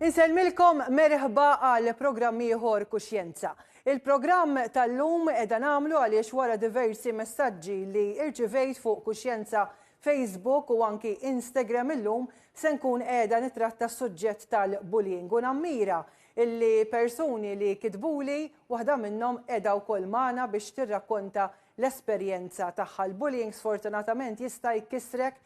Inselmilkom merħba għal programm ieħor Kuxjenza. Il-programm tal-lum edha nagħmlu għaliex wara diversi messaġġi li irċivejt fuq Kuxjenza Facebook u anki Instagram illum se nkun qiegħda nitratta s-suġġett tal-bullying u nammira illi persuni li kitbuli waħda minnhom qiegħda wkoll magħna biex tirrakkonta l-esperjenza tagħha. Il-bullying sfortunatament jista' jkissrek.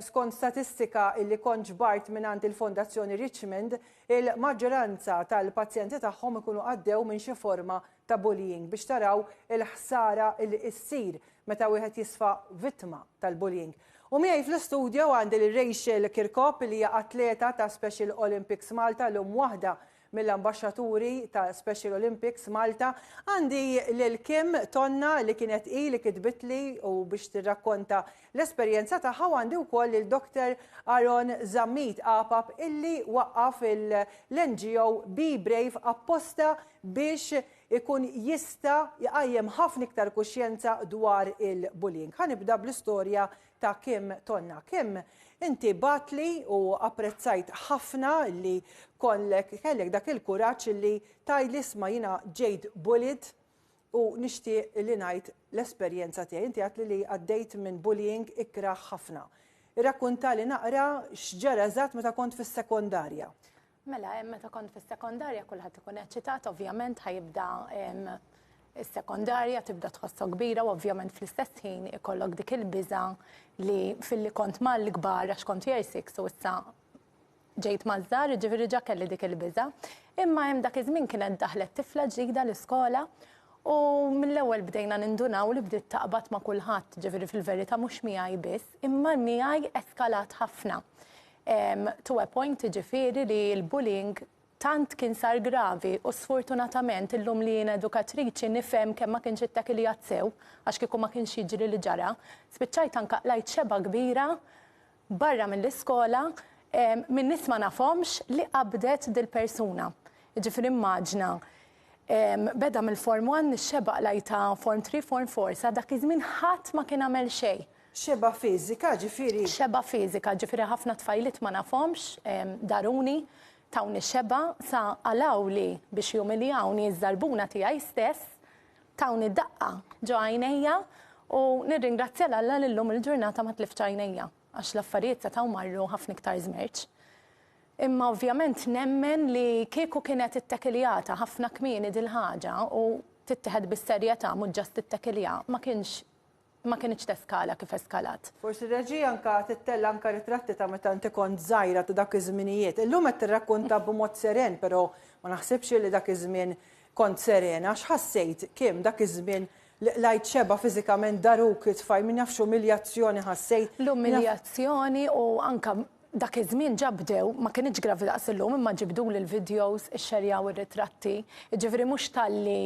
Skont statistika illi kont ġbart mingħand il-Fondazzjoni Richmond, il-maġġoranza tal-pazjenti tagħhom ikunu għaddew minn xi forma ta' bullying biex taraw il-ħsara li issir meta wieħed jisfa' vittma tal-bullying. U miegħi fl-istudju għandi Rachel Kirkop li hija atleta ta' Special Olympics Malta l waħda mill-ambasċaturi ta' Special Olympics Malta. Għandi lil Kim Tonna li kienet li kitbitli u biex tirrakkonta l-esperjenza tagħha u għandi wkoll il-Dr. Aaron Zammit Apap illi waqqaf l-NGO Be Brave apposta biex ikun jista' jqajjem ħafna iktar kuxjenza dwar il-bullying. Ħanibda bl-istorja ta' Kim Tonna. Kim, inti batli u apprezzajt ħafna li kellek dak il-kuraġġ li tajli isma' jiena ġejt bullied u nixtieq li ngħid l-esperjenza tiegħi. Inti għatli li għaddejt minn bullying ikra ħafna. Irrakkuntali naqra x'ġara eżatt meta kont fis-sekondarja. Mela, meta kont fis-sekondarja kulħadd ikun eċitat, ovvjament ħajibda is-sekondarja tibda tħossha kbira u ovvjament fl-istess ħin ikollok dik il-biża' li fil-li kont mal-kbar għax kont year 6 u issa ġejt maż-żgħar, ġifieri ġa kelli dik il-biża'. Imma hemm dak iż-żmien kienet daħlet tifla ġdida l-iskola u mill-ewwel bdejna nindunaw li bdiet taqbad ma' kulħadd, ġifieri fil-verità mhux miegħi biss, imma miegħi eskalat ħafna. To a point ġifieri li l-bullying tant kien sar gravi u sfortunatament illum li jien edukatriċi nifhem kemm ma kienx ittakilija sew għax kieku ma kienx jiġri li ġara. Spiċċajt anke lajt xeba kbira barra mill-iskola minn nies ma nafhomx li qabdet dil-persuna. Jiġifieri immaġna beda mill-Form 1 nixxebaq lajta Form 3, Form 4 sa dak iż-żmien ħadd ma kien għamel xejn. Xeba fiżika ġifieri? Xeba fiżika, ġifieri ħafna tfajliet ma nafhomx daruni tawni xeba sa għalaw li biex jumiljawni iż-żarbuna tiegħi stess, tawni daqqa ġo għajnejja u nirringrazzja l-Alla li llum il-ġurnata ma tlifx għajnejja għax l-affarijiet setgħu marru ħafna iktar żmerġ. Imma ovvjament nemmen li kieku kienet ittekiljata ħafna kmieni dil-ħaġa u tittieħed bis-serjetà mhux ġast ittekilja ma kienx teskala kif eskalat. Forsi reġi anka tittella anka ritratti ta' meta inti kont żgħira ta' dak iż-żminijiet. Illum qed tirrakkunta b'mod seren, però ma naħsibx li dak iż-żmien kont serena. X'ħassejt Kim dak iż-żmien lajt xeba fiżikament daruk it-tfaj min nafx umiljazzjoni ħassejt. L-umiljazzjoni u anka dak iż-żmien ġabdew ma kienx gravi daqs illum imma ġibdu l-videos ix-xerjaw ir-ritratti. Ġifieri mhux talli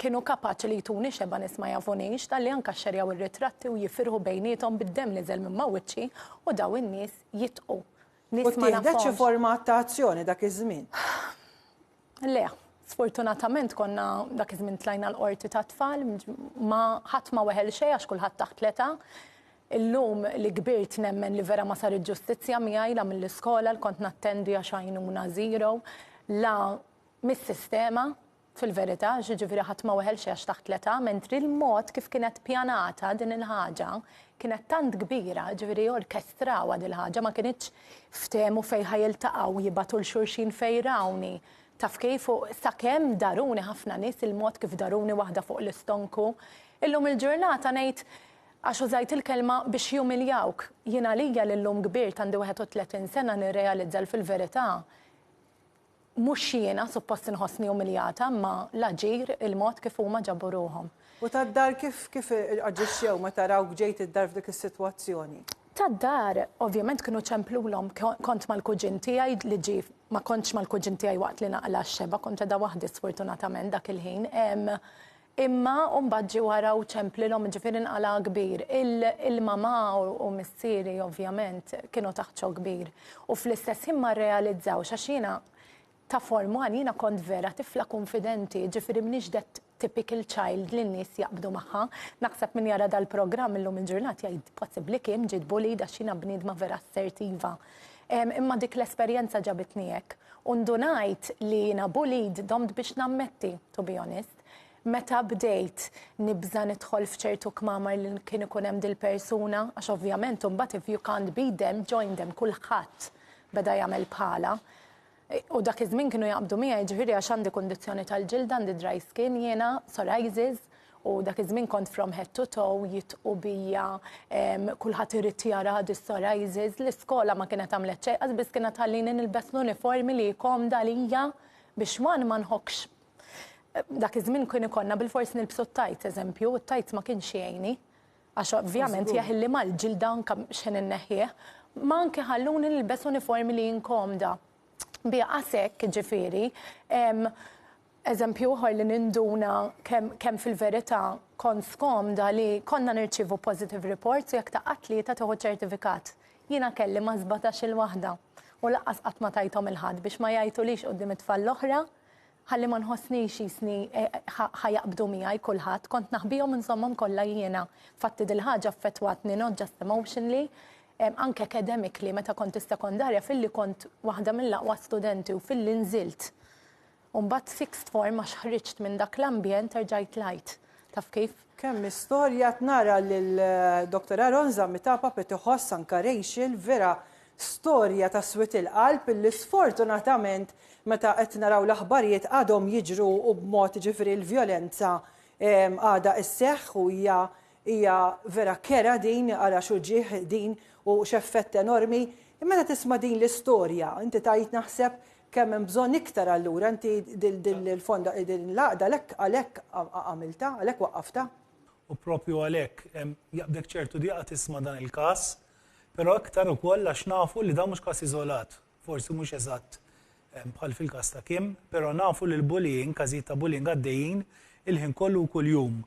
kienu kapaċi li jtuni xeba nies ma jafunix talli anka xerjaw ir-ritratti u jifirħu bejniethom bid-demm li żel minn mawwiċċi u daw in-nies jitqu. U tieħdet xi forma ta' azzjoni dak iż-żmien? Le, sfortunatament konna dak iż-żmien tlajna l-qorti ta' tfal ma ħadd ma weħel xejn għax kulħadd taħt l-età. Illum li kbirt nemmen li vera ma sar il-ġustizzja miegħi la mill-iskola li kont nattendi għax għajnuna zero la mis-sistema. Fil-verità, ġifieri ħadd ma weħel xejn taħt l-età, mentri l-mod kif kienet pjanata din il-ħaġa kienet tant kbira, ġifieri orkestrawha din il-ħaġa ma kienx ftehmu fejn ħajiltaqgħu jibgħatu l-xulxin fejn rawni. Taf kif sakemm daruni ħafna nies il-mod kif daruni waħda fuq l-istonku. Illum il-ġurnata ngħid għax użajt il-kelma biex jumiljawk. Jien għalija li llum kbirt għandi 31 sena nirrealizza fil-verità mhux jiena suppost inħossni umiljata ma l-aġir il-mod kif huma ġabu ruhom. U tad-dar kif aġixxew meta rawk ġejt id-dar f'dik is-sitwazzjoni? Tad-dar ovvjament kienu ċemplulhom kont mal-kuġin tiegħi li ġie ma kontx mal-kuġin tiegħi waqt li naqla x-xeba kont qiegħda waħdi sfortunatament dak il-ħin. Imma mbagħad ġie wara u ċemplilhom ġifieri inqala kbir. Il-mama u missieri ovvjament kienu taħt xogħol kbir. U fl-istess ħin ma rrealizzawx għax jiena ta' Form 1 jiena kont vera tifla konfidenti, ġifieri m'iniex that typical child li n-nies jaqbdu magħha. Naħseb min jara dal-programm illum il-ġurnat jgħid possibbli kien ġiet bullied għax jiena bniedma vera assertiva. Imma dik l-esperjenza ġabitni hekk. Undunajt li jina bullied domt biex nammetti, to be honest. Meta bdejt nibża nidħol f'ċertu kmamar li kien ikun hemm dil-persuna, għax ovvjament imbagħad if you can't beat them, join them, kulħadd beda jagħmel bħala. U dak iż-żmien kienu jaqbdu miegħi ġifieri għax għandi kundizzjoni tal-ġilda, għandi dry skin jiena, psoriasis, u dak iż-żmien kont from head to toe, jitqu bija, kulħadd irid jara dis-psoriasis, l-iskola ma kienet għamlet xejn, biss kienet ħallini nilbes l-uniformi li jkomda lija biex ma nħokkx. Dak iż-żmien kien ikollna bil-forsi nilbsu t-tajt, eżempju, u t-tajt ma kienx jgħinni, għax ovvjament jaħilli mal-ġilda anke xejn inneħħieħ, ma anke ħalluni nilbes uniformi li jinkomda. Bija qasek, ġifieri, eżempju ieħor li ninduna kemm fil-verità kont skomda li konna nirċievu positive reports u jekk ta' atleta tieħu ċertifikat. Jiena kelli ma' 17-il waħda u laqqas qatt ma tajthom il-ħadd biex ma jgħidulix quddiem it-tfal l-oħra ħalli ma nħossnix jisni ħajaqbdu miegħi kulħadd, kont naħbihom insomma kollha jiena. Fatti dil-ħaġa affettwatni not just emotionally, anke academically meta kont is-sekondarja filli kont waħda mill-aqwa studenti u filli nżilt. U mbagħad sixth form għax ħriġt minn dak l-ambjent terġajt lajt. Taf kif? Kemm istorja nara lil Dr. Aronza mitapa petiħoss anka Rachel vera storja ta' swit il-qalb illi sfortunatament meta qed naraw l-aħbarijiet għadhom jiġru u b'mod ġifri l-vjolenza għadha isseħħ u hija vera kera din ara xuġieħ din u x'effett enormi. Meta tisma' din l-istorja, inti tajt naħseb kemm hemm bżonn iktar allura inti il-fonda din-laqda għalhekk għamilta, għalhekk waqqafta. U propju għalhekk jaqbdek ċertu diqa tisma' dan il-każ, però iktar ukoll għax nafu li dan mhux każ iżolat, forsi mhux eżatt bħal fil-każ ta' Kim, però nafu li l-bullying, każijiet ta' bullying għaddejjin il-ħin kollu kuljum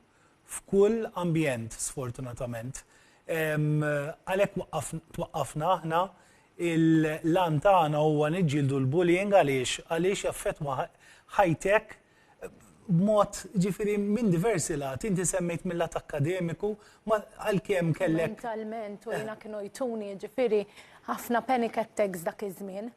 f'kull ambjent sfortunatament. Għalhekk twaqqafna aħna il-lan tagħna huwa niġġieldu l-bullying għaliex jaffettwa ħajtek b'mod ġifieri minn diversi lat. Inti semmejt mill-lat akademiku għalkemm kellek. Mentalment u jiena kienu jtuni ġifieri ħafna panic attacks dak iż-żmien.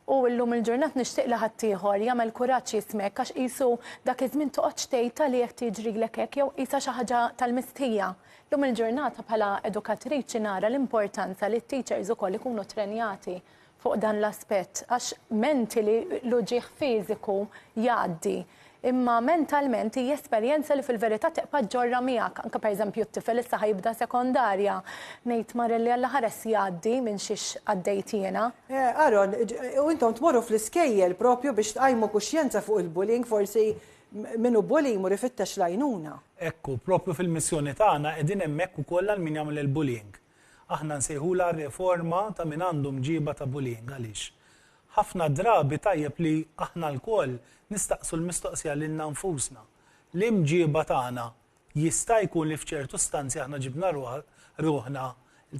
U llum il-ġurnat nixtieq li ħadd ieħor jagħmel kuraġġ jismek għax qisu dak iż-żmien toqgħodx tgħidha li jekk tiġrilek hekk jew qisha xi ħaġa tal-mistħija. Llum il-ġurnata bħala edukatriċi nara l-importanza li t-teachers ukoll ikunu trenjati fuq dan l-aspett għax mentally l-uġieħ fiżiku jgħaddi. Imma mentalment hija esperjenza li fil-verità teqpa' ġorra miegħek. Anke pereżempju t-tifel issa ħajbda sekondarja. Ngħid marelli alla ħares jgħaddi minn xiex għaddejt jiena. Aron, u intom tmorru fl-iskejjel propju biex tqajmu kuxjenza fuq il-bullying, forsi minnu bullying mu rifittex lajnuna. Ekku, propju fil-missjoni tagħna qegħdin hemmhekk ukoll għal min jagħmel il-bullying. Aħna nsejħula riforma ta' min għandu mġiba ta' bullying għaliex. Ħafna drabi tajjeb li aħna l-koll nistaqsu l-mistoqsija lilna nfusna. L-imġiba tagħna jista' jkun li f'ċertu stanzi aħna ġibna ruħna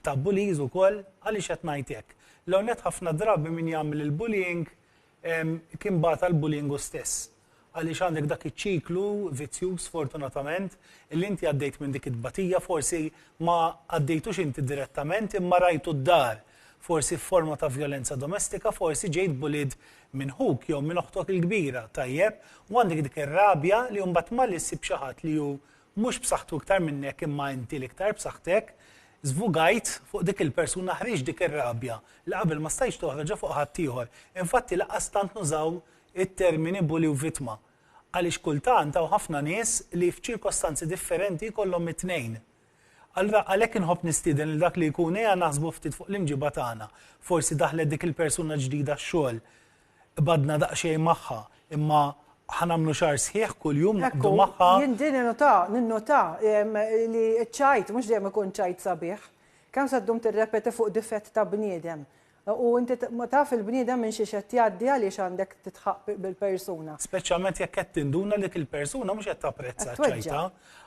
ta' bullies ukoll għaliex qed ngħid hekk. L-hawnhekk ħafna drabi min jagħmel il-bullying kien bata l-bullying stess. Għaliex għandek dak iċ-ċiklu vizzjuż fortunatament illi inti għaddejt minn dik it-tbatija forsi ma għaddejtux inti direttament imma rajtu d-dar. Forsi f'forma ta' violenza domestika, forsi ġejt bullied minn ħuk jew minn oħtok il-kbira, tajjeb, u għandek dik ir-rabja li mbagħad ma li ssib xi ħadd li hu mhux b'saħħtu iktar minnek imma inti l-iktar b'saħħtek, żvugajt fuq dik il-persuna ħriġ dik ir-rabja li qabel ma stajx toħroġha fuq ħadd ieħor. Infatti laqqas tant nużaw it-termini bully u vittma. Għaliex kultant hawn ħafna nies li f'ċirkostanzi differenti jkollhom it-tnejn. Allura għalhekk inħobb nistieden li dak li jkun hija naħsbu ftit fuq l-imġiba tagħna. Forsi daħlet dik il-persuna ġdida x-xogħol. Badna daqsxejn magħha, imma ħanamlu xahar sħiħ kuljum naqdu magħha. Jien din ninnota li ċ-ċajt mhux dejjem ikun ċajt sabiħ. Kemm sa ddum tirrepeti fuq difett ta' bniedem. U inti ma taf il-bniedem minn xi qed jgħaddi għaliex għandek titħaq bil-persuna. Speċjalment jekk qed tinduna dik il-persuna mhux qed tapprezza ċajta.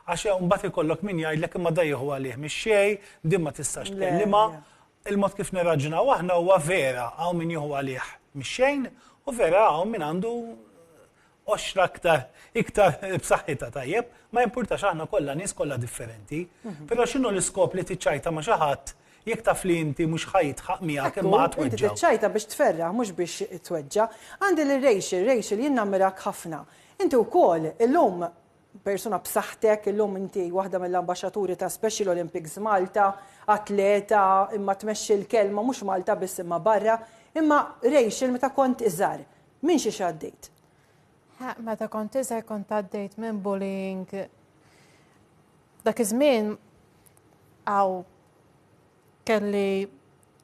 Għax mbagħad ikollok min jgħidlek imma dajjeħu għalih mix-xejn, din ma tistax tkellimha. Il-mod kif nirraġunaw aħna huwa vera hawn min jieħu għalih mix-xejn u vera hawn min għandu oxra iktar b'saħħitha tajjeb, ma jimpurtax aħna kollha nies kollha differenti. Però x'inhu l-iskop li tiċċajta ma' xi ħadd Jekk taf li inti mhux ħajtħaq miegħek imma Inti tweġġa. tiċċajta biex tferraħ mhux biex tweġġa. Għandi Rachel jien nammirak ħafna. Inti wkoll illum persuna b'saħħtek, illum inti waħda mill-ambaxxaturi ta' Special Olympics Malta, atleta, imma tmexxi l-kelma mhux Malta biss imma barra, imma Rachel meta kont iżgħar, min xi għaddejt? Meta kont iżgħar kont għaddejt minn bullying. Dak iż-żmien għaw kelli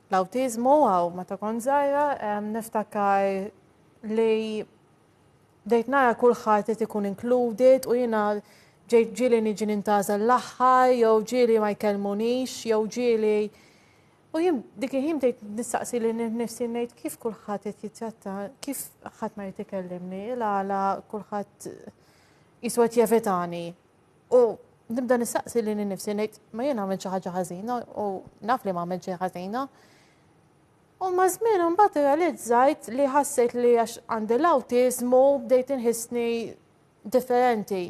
l-awtiżmu għaw meta kont żgħira niftakar li dejt nara kulħadd qed ikun included u jiena ġieli niġi nintażel l-aħħar jew ġieli ma jkellmunix jew ġieli u jien dik il-ħin bdejt nistaqsi li nnifsi ngħid kif kulħadd qed jitratta, kif ħadd ma jrid ikellimni, għala kulħadd jiswa qed jevitani. U nibda nistaqsi li nnifsi ngħid ma jien għamilt xi ħaġa ħażina u naf li ma għamilt xi ħażina. U ma żmien imbagħad realizzajt li ħassejt li għax għandi l-awtiżmu bdejt inħissni differenti.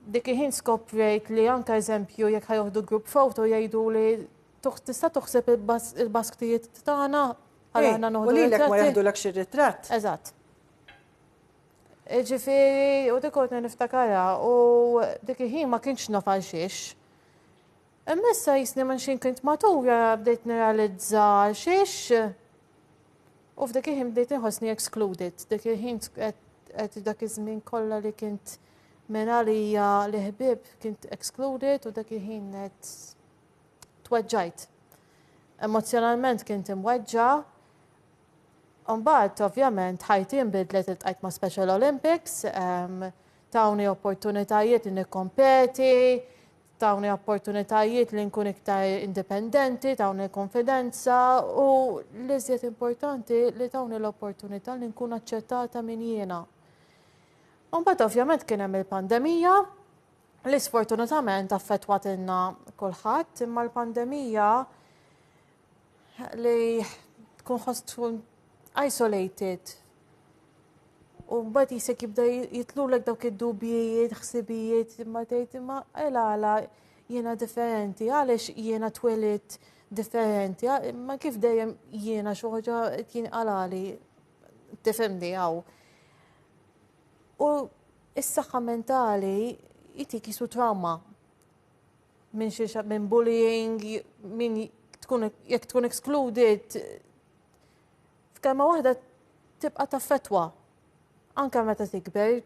Dik il-ħin skoprejt li anke eżempju jekk ħajoħdu grupp foto jgħidu li tista' toħseb il-basktijiet tagħna għal aħna noħdu. U lilek ma jaħdulek xi ritratt. Eżatt. Ġifieri u dik kont niftakarha u dik il-ħin ma kienx naf għal xiex. Issa jisni man xin kint matura bdejt nirrealizza xiex u f'dak il-ħin bdejt inħossni excluded. Dak il-ħin qed dak iż-żmien kollha li kint minn għalija li ħbieb kint excluded u dak il-ħin qed tweġġajt. Emozjonalment kint imweġġa. Mbagħad ovvjament ħajti inbidlet iltqajt ma' Special Olympics, tawni opportunitajiet li nikkompeti, tawni opportunitajiet li nkun iktar indipendenti, tawni konfidenza u l-iżjed importanti li tawni l-opportunità li nkun aċċettata minn jiena. Mbagħad ovvjament kien hemm il-pandemija li sfortunatament affettwat ilna kulħadd, imma l-pandemija li tkun ħoss tkun isolated. U mbagħad jisek jibda jitlulek dawk id-dubjijiet, ħsibijiet, imma tgħid imma għala jiena differenti, għaliex jiena twelid differenti, imma kif dejjem jiena xi ħaġa jinqalali tifhimni hawn. U s-saħħa mentali jtik jisu trauma minn bullying, minn jekk tkun excluded, f'kelma waħda tibqa' taffettwa. Anka meta tikber,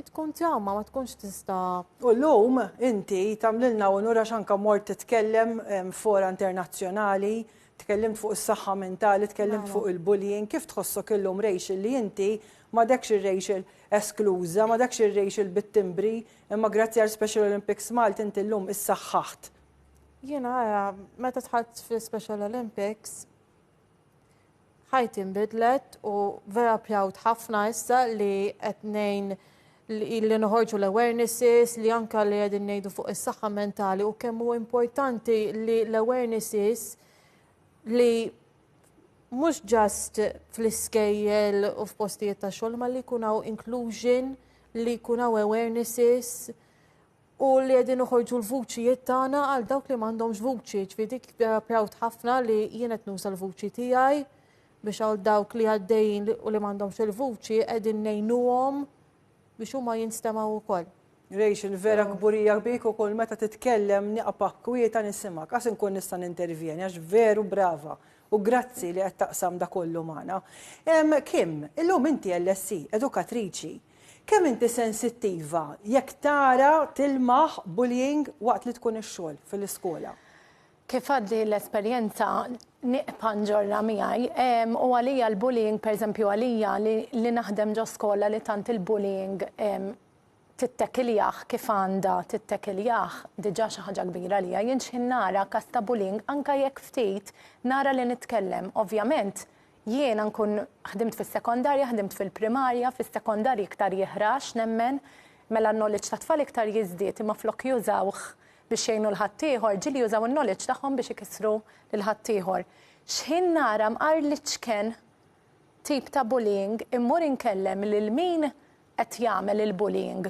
tkun trauma, ma tkunx tista'. U llum inti tagħmlilna onura x'anka mort titkellem fora internazzjonali, tkellimt fuq is-saħħa mentali, tkellimt fuq il-bullying, kif tħossok illum Rachel li inti ma dakx ir-Rachel eskluża, ma dakx ir-Rachel bit-timbri, imma grazzi għal Special Olympics Malta inti llum issaħħaħt. Jiena meta tħadd fil-Special Olympics ħajti nbidlet u vera proud ħafna issa li qed ngħin li noħorġu l-awarenesses li anke li qegħdin ngħidu fuq is-saħħa mentali u kemm hu importanti li l-awarenesses li mhux just fl-iskejjel u f'postijiet ta' xogħol ma li jkun hawn inclusion, li jkun hawn awarenesses u li qegħdin noħorġu l-vuċijiet tagħna għal dawk li m'għandhomx vuċi. Ġifieri dik vera proud ħafna li jien qed nuża l-vuċi tiegħi biex għal dawk li għaddejjin u li m'għandhomx il-vuċi qegħdin ngħinuhom biex huma jinstemaw ukoll. Rachel, vera kburija bik ukoll meta titkellem nieqapak kwieta nisimak, għas inkun nista' nintervjeni għax veru brava u grazzi li qed taqsam da kollu magħna. Kim, illum inti LSE, edukatriċi, kemm inti sensittiva jekk tara tilmaħ bullying waqt li tkun ix-xogħol fil-iskola? Kif għaddi l-esperjenza niqpan ġorra miegħi u għalija l-bullying, pereżempju għalija li naħdem ġo skola li tant il-bullying tittekiljaħ kif għandha tittekiljaħ diġà xi ħaġa kbira lija. Jien xi nara każ ta' bullying anke jekk ftit nara li nitkellem. Ovvjament jiena nkun ħdimt fis-sekondarja, ħdimt fil-primarja, fis-sekondarja iktar jihrax nemmen mela n-knowledge ta' tfal iktar jiżdied imma flok jużawh biex jgħinu l-ħaddieħor ġieli jużaw il-knowledge tagħhom biex ikissru l-ħaddieħor. X'ħin nara mqarliċken tip ta' bullying immur inkellem lil min qed jagħmel il-bullying.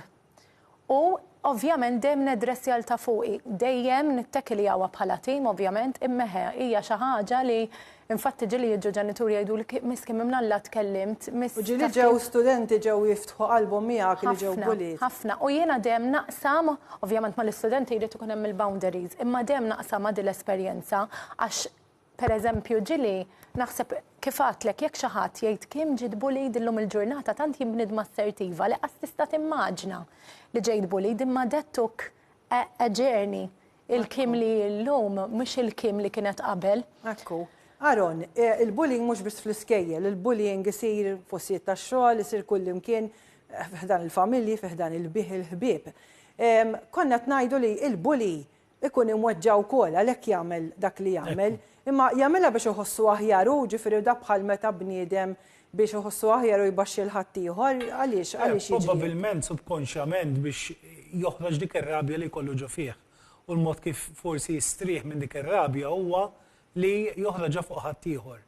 U ovvjament dejjem nedress jalta fuqi, dejjem nittekili għawa bħala tim, ovvjament, immeħe hija xi ħaġa li infatti ġili jiġu ġenituri jgħidu li miski mimnalla tkellimt. U ġili ġew studenti ġew jiftħu qalbhom miegħek li ġew bulied. Ħafna, u jiena dejjem naqsam, ovvjament mal-istudenti jrid ikun hemm il-boundaries, imma dejjem naqsam għad l-esperjenza għax pereżempju ġili naħseb kif għatlek jekk xi ħadd jgħid kemm ġiet bulied illum il-ġurnata tant jien bnidma assertiva li qas tista' timmaġna li ġejt bulied imma that took a journey. Il-kim li llum mhux il-kim li kienet qabel. Ekku. Aron, il-bullying mhux biss fl-iskejjel, il-bullying isir fossijiet tax-xogħol, isir kullimkien fiħdan il-familji, fiħdan il-bih il-ħbieb. Konna tnajdu li il-bully ikun imweġġa wkoll għalhekk jagħmel dak li jagħmel, imma jagħmilha biex iħossu aħjar u ġifieri da bħal meta bniedem biex iħossu aħjar u jbaxxi l-ħadd ieħor għaliex jiġri. Probabbilment subkonxjament biex joħroġ dik ir-rabja li jkollu ġo fih. U l-mod kif forsi jistrieħ minn dik ir-rabja huwa li joħroġ fuq ħadd ieħor.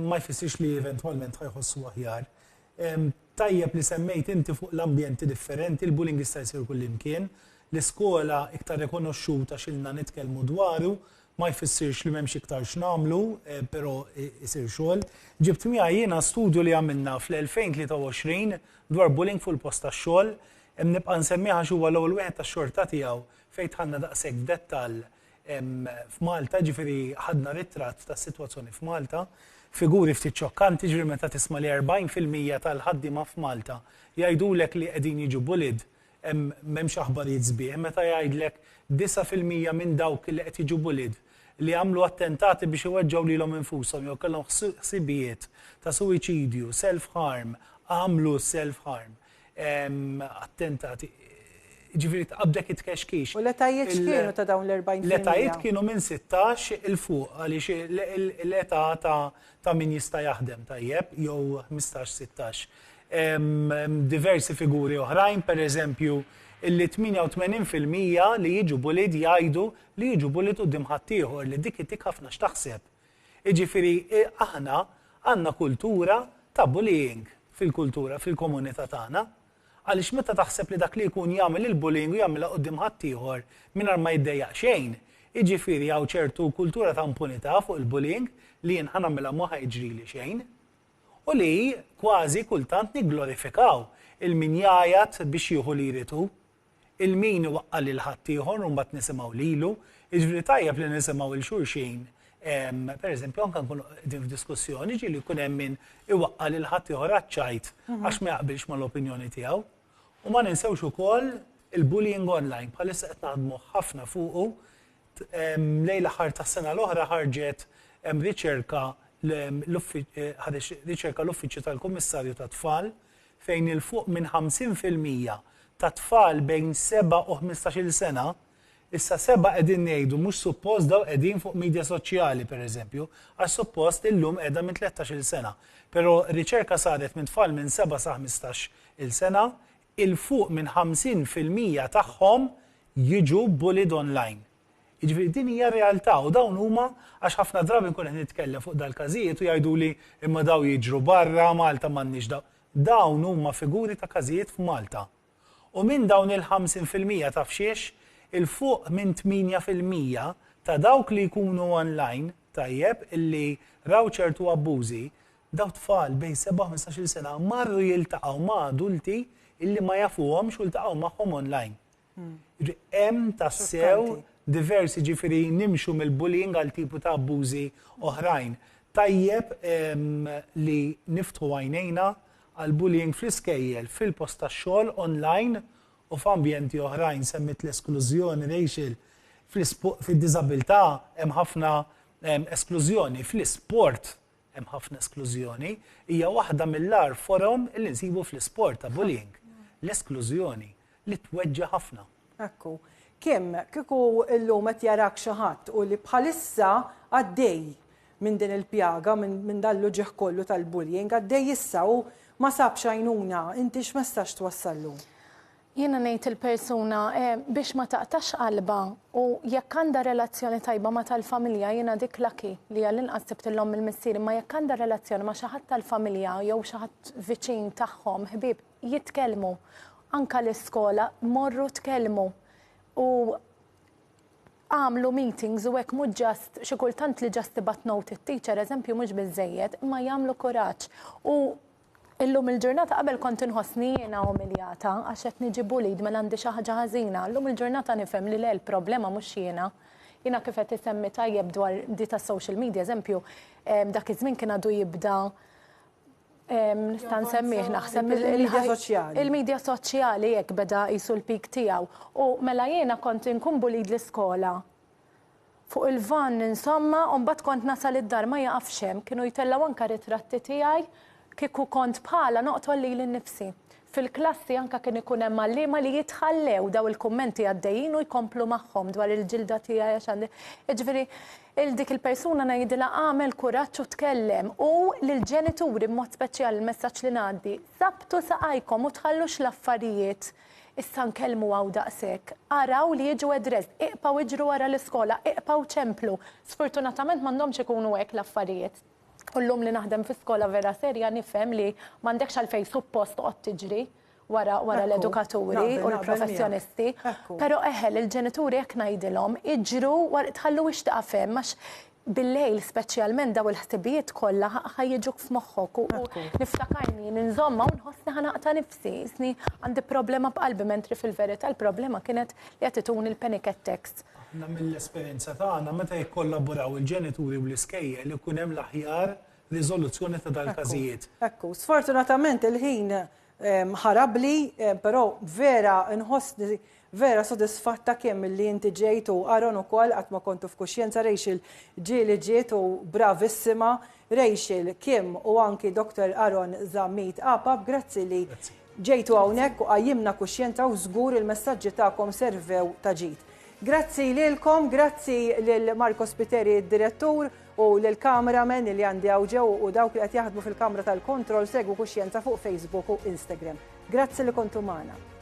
Ma jfissirx li eventwalment ħajħossu aħjar. Tajjeb li semmejt inti fuq l-ambjenti differenti, il-bullying jista' jsir kullimkien, l-iskola iktar rikonoxxuta xilna nitkellmu dwaru, ma jfissirx li m'hemmx iktar x'nagħmlu, però jsir xogħol. Ġibt miegħi jiena studju li għamilna fl-2023 dwar bullying fuq il-post tax-xogħol, nibqa' nsemmiha huwa l-ewwel wieħed tax-xorta tiegħu fejn tħallna daqshekk f'dettall f'Malta, ġifieri ħadna ritratt tas-sitwazzjoni f'Malta, figuri ftit ċokkanti ġifieri meta tisma' li 40% tal-ħaddiema f'Malta jgħidulek li qegħdin jiġu bullied m'hemmx aħbarijiet sbieħ, meta jgħidlek 9% minn dawk li qed jiġu bullied li għamlu attentati biex iweġġgħu lilhom infushom jew kellhom ħsibijiet ta' suwiċidju, self-harm, għamlu self-harm, attentati. Ġifieri tqabdek it-kexkix. U l-etajiet x'kienu ta' dawn l-40%? L-etajiet kienu minn 16 il fuq għaliex l-età ta' min jista' jaħdem tajjeb jew 15-16. Diversi figuri oħrajn, pereżempju, illi 88% li jiġu bullied jgħidu li jiġu bullied quddiem ħadd ieħor li dik itik ħafna x'taħseb. Jiġifieri aħna għandna kultura ta' bullying fil-kultura, fil-komunità tagħna. Għaliex meta taħseb li dak li jkun jagħmel il-bullying u jagħmilha quddiem ħadd ieħor mingħajr ma jiddejjaq xejn, jiġifieri hawn ċertu kultura ta' impunità fuq il-bullying li jien ħanagħmilha ma ħajġrili xejn. U li kważi kultant nigglorifikaw il-min jgħajat biex jieħu li jritu, il-min waqqa lil ħadd ieħor u mbagħad nisimgħu lilu, jiġifieri tajjeb li nisimgħu il xulxin. Pereżempju anke nkunu qegħdin f'diskussjoni ġieli jkun hemm min iwaqqa lil ħadd ieħor aċċajt għax ma jaqbilx mal-opinjoni tiegħu. U ma ninsewx ukoll il-bullying online bħalissa qed naħdmu ħafna fuqu. Lejl aħħar tas-sena l-oħra ħarġet riċerka l-Uffiċċju tal-Kummissarju tat-Tfal fejn il-fuq minn 50% ta' tfal bejn 7 u 15-il sena, issa 7 qegħdin ngħidu mhux suppost daw qegħdin fuq media soċjali pereżempju, għax suppost illum qiegħda minn 13-il sena. Però riċerka saret minn tfal minn 7 sa 15-il sena, il-fuq minn 50% tagħhom jiġu bullied online. Jiġifieri din hija realtà u dawn huma għax ħafna drabi nkun qed nitkellem fuq dal-każijiet u jgħiduli imma daw jiġru barra Malta m'għandniex dawn. Dawn huma figuri ta' każijiet f'Malta. U minn dawn il-50% ta' fxiex, il-fuq minn 8% ta' dawk li jkunu online tajjeb illi raw ċertu abbużi, daw tfal bejn 7-15 sena marru jiltaqgħu ma' adulti illi ma jafuhomx u jiltaqgħu magħhom online. Hemm tassew diversi ġifieri nimxu mill-bullying għal tipu ta' abbużi oħrajn. Tajjeb li niftħu għajnejna għal bullying fl-iskejjel, fil-post tax-xogħol online u f'ambjenti oħrajn semmit l-esklużjoni racial fid-diżabilità hemm ħafna esklużjoni, fl-isport hemm ħafna esklużjoni, hija waħda mill-ar forum li nsibu fl-isport ta' bullying. L-esklużjoni li tweġġa' ħafna. Ekku. Kemm kieku llum qed jarak xi ħadd u li bħalissa għaddej minn din il-pjaga, minn dan l-uġieħ kollu tal-bullying, għaddej issa u ma sabx għajnuna, inti x'messaġġ twassallu? Jiena ngħid il-persuna biex ma taqtax qalba u jekk għandha relazzjoni tajba ma tal-familja jiena dik laki li għall-inqas sibtilhom il-missier, ma jekk għandha relazzjoni ma xi ħadd tal-familja jew xi ħadd viċin tagħhom ħbieb jitkellmu. anka l-iskola morru tkellmu u għamlu meetings u hekk mhux ġast xi kultant li ġast tibgħat note it-teacher eżempju mhux biżżejjed, imma jagħmlu kuraġġ. U illum il-ġurnata qabel kont inħossni jiena umiljata għax qed niġi bullied mela għandi xi ħaġa ħażina. Illum il-ġurnata nifhem li le l-problema mhux jiena. Jiena kif qed isemmi tajjeb dwar di tas-social media, eżempju, dak iż-żmien kien għadu jibda nista' nsemmih naħseb il-medja soċjali jekk beda qisu l-pik tiegħu. U mela jiena kont inkun bullied l-iskola fuq il-van insomma u mbagħad kont nasal id-dar ma jaqafx hemm, kienu jtellgħu anke ritratti tiegħi kieku kont bħala noqtol lili nnifsi. Fil-klassi anka kien ikun hemm għalliema li jitħallew daw il-kummenti għaddejjin u jkomplu magħhom dwar il-ġilda tiegħi għax għandi. Jiġifieri dik il-persuna ngħidilha għamel kuraġġ u tkellem u lill-ġenituri b'mod speċjali il-messaġġ li ngħaddi sabtu saqajkom u tħallux l-affarijiet issa nkellmu għaw daqshekk. Araw li jiġu edress, iqpaw iġru wara l-iskola, iqpaw ċemplu. Sfortunatament m'għandhomx ikunu hekk l-affarijiet. Kullum li naħdem fi skola vera serja nifhem li m'għandekx għalfejn suppost toqgħod tiġri wara l-edukaturi u l-professjonisti. Però eħel il-ġenituri jekk ngħidilhom iġru tħallu ixtieq fem għax bil-lejl speċjalment daw il-ħsibijiet kollha ħajjiġuk f'moħħok u niftakarni ninżomma u nħossni ħanaqta nifsi, isni għandi problema b'qalbi mentri fil-verità l-problema kienet li qed itun il-panic attacks. Aħna mill-esperjenza tagħna meta jikkollaboraw il-ġenituri u l-iskejjel li jkun hemm l-aħjar riżoluzzjoni ta' dal-każijiet. Ekku, sfortunatament il-ħin ħarabli, però vera nħossni vera sodisfatta kemm li inti ġejtu Aron ukoll qatt ma kontu f'kuxjenza Rachel ġieli ġiet u bravissima Rachel Kim u anki Dr. Aron Zammit Apap, grazzi li ġejtu hawnhekk u qajjimna kuxjenza u żgur il-messaġġi tagħkom servew ta' ġid. Grazzi lilkom, grazzi lil Marco Spiteri id-direttur u lil kameramen li għandi ġew u dawk li qed jaħdmu fil-kamra tal-kontroll segwu kuxjenza fuq Facebook u Instagram. Grazzi li kontu magħna.